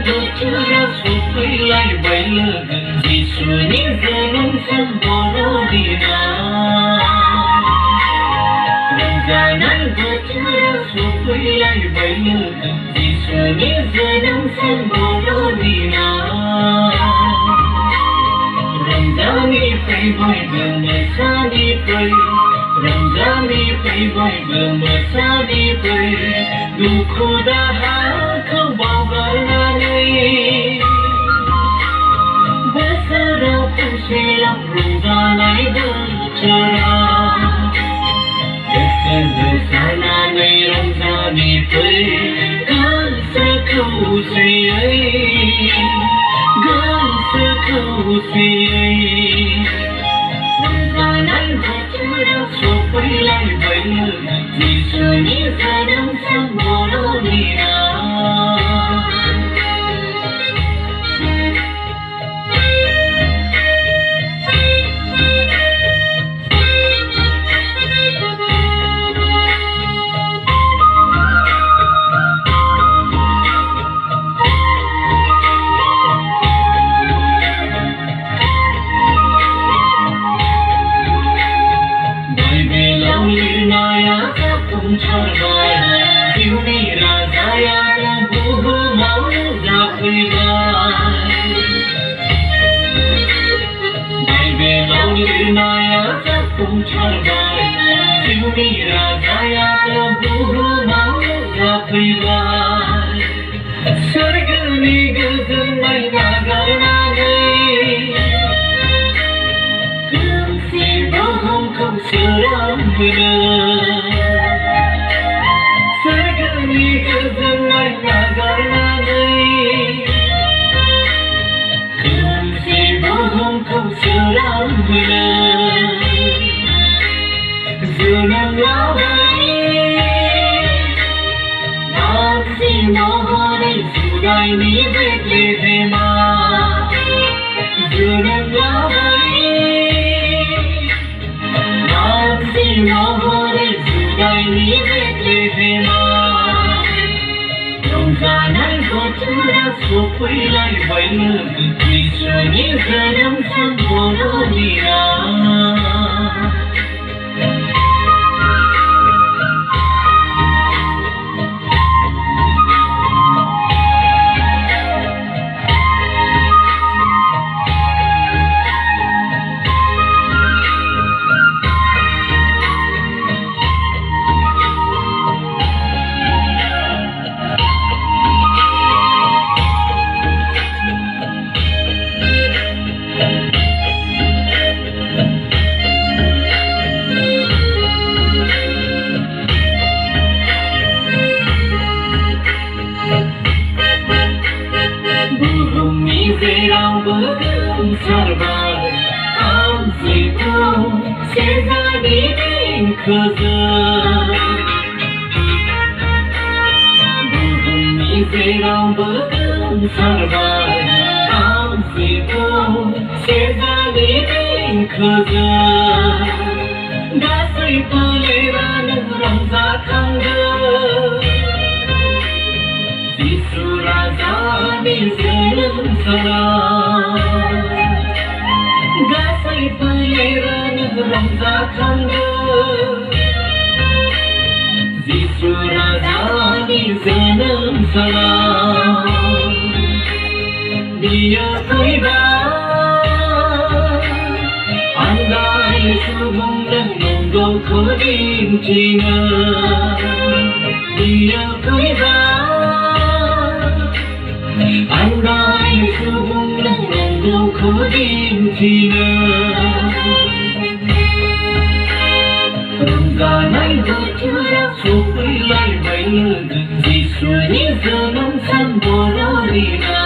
बोथोरा सफैलायबाय लोगो जिसुनि जोनोम सान बर'दिना रंजानाय बोथोरा सफैलायबाय लोगो जिसुनि जोनोम सान बर'दिना रंजानिफ्राय बयबो मोसानिफ्राय रंजानिफ्राय बयबो मोसानिफ्राय दुखु दाहाखौ बावगारनानै बोसोराव खनसेल' रंजानाय बोथोरा गोसो होसारनानै रंजानिफ्राय गोसो खौसेयै रंजानाय बोथोरा सफैलायबाय लोगो जिसुनि जोनोम सान बर'दिना जिउनि राजायानो बुहुमाव जाफैबाय बाइबेलाव लिरनाया जाफुंसारबाय जिउनि राजायानो बुहुमाव जाफैबाय सोरगोनि गोजोननाय नागारनानै खोमसि बुहुमखौ सोरां होनो गोजोननाय नागारनानै खोमसि बुहुमखौ सोरां होनो जोनोम लाबाय मानसि महरै जुदाइनि बेथलेहेमा जोनोम लाबाय मानसि महरै जुदाइनि बेथलेहेमा रंजानाय बोथोरा सफैलायबाय लोगो जिसुनि जोनोम सान बर'दिना जेरावबो गोमसारबाय खाम सिफुं सेरजानि देंखोजों बुहुमनि जेरावबो गोमसारबाय खाम सिफुं सेरजानि देंखोजों गासै फोलेरानो रंजाखांदों जिसु राजानि जोनोम सानाव गासै फोलेरानो रंजाखांदों जिसु राजानि जोनोम सानाव बियो फैबाय आन्दाय सुबुंनो नंगौखौ दिन्थिनो बियो फैबाय आन्दाय सुबुंनो नंगौखौ दिन्थिनो रंजानाय बोथोरा सफैलायबाय लोगो जिसुनि जोनोम सान बर'दिना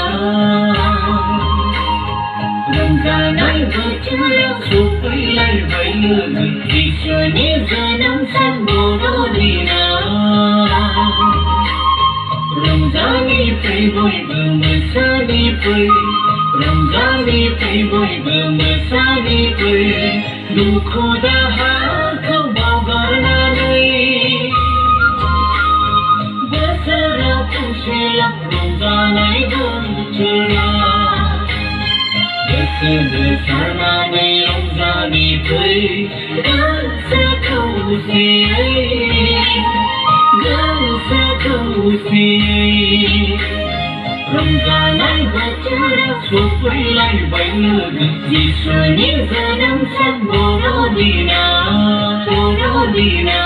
रंजानाय बोथोरा सफैलायबाय लोगो जिसुनि जोनोम सान बर'दिना रंजानिफ्राय बयबो मोसानिफ्राय रंजानिफ्राय बयबो मोसानिफ्राय दुखु दाहाखौ बावगारनानै बोसोराव खनसेल' रंजानाय बोथोरा गोसो गोसारनानै रंजानि फै गोसो खौसेयै रंजानाय बोथोरा सफैलायबाय लोगो जिसुनि जोनोम सान बर'दिना बर'दिना